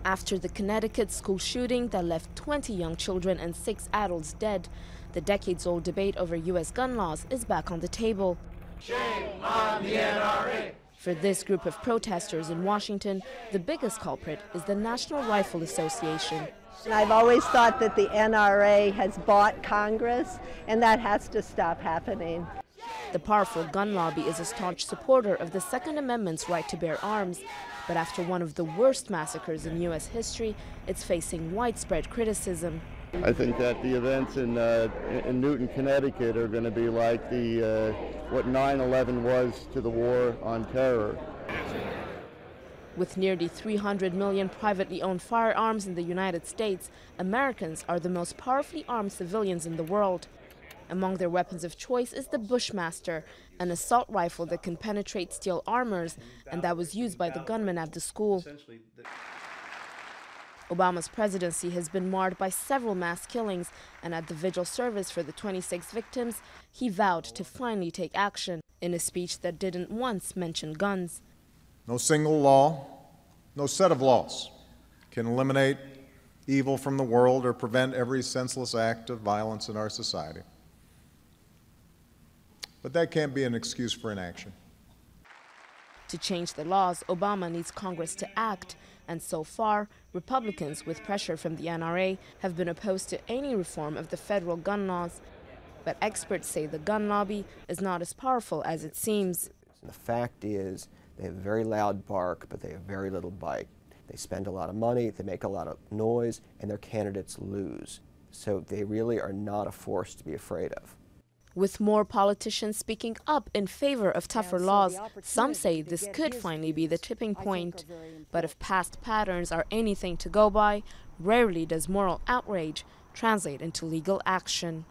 After the Connecticut school shooting that left 20 young children and 6 adults dead, the decades-old debate over U.S. gun laws is back on the table. Shame on the NRA! For this group of protesters in Washington, the biggest culprit is the National Rifle Association. I've always thought that the NRA has bought Congress, and that has to stop happening. The powerful gun lobby is a staunch supporter of the Second Amendment's right to bear arms, but after one of the worst massacres in U.S. history, it's facing widespread criticism. I think that the events in Newton, Connecticut are going to be like what 9/11 was to the war on terror. With nearly 300 million privately owned firearms in the United States, Americans are the most powerfully armed civilians in the world. Among their weapons of choice is the Bushmaster, an assault rifle that can penetrate steel armors, and that was used by the gunman at the school. Obama's presidency has been marred by several mass killings, and at the vigil service for the 26 victims, he vowed to finally take action in a speech that didn't once mention guns. No single law, no set of laws can eliminate evil from the world or prevent every senseless act of violence in our society. But that can't be an excuse for inaction. To change the laws, Obama needs Congress to act, and so far, Republicans, with pressure from the NRA, have been opposed to any reform of the federal gun laws. But experts say the gun lobby is not as powerful as it seems. The fact is, they have very loud bark, but they have very little bite. They spend a lot of money, they make a lot of noise, and their candidates lose. So they really are not a force to be afraid of. With more politicians speaking up in favor of tougher laws, some say this could finally be the tipping point. But if past patterns are anything to go by, rarely does moral outrage translate into legal action.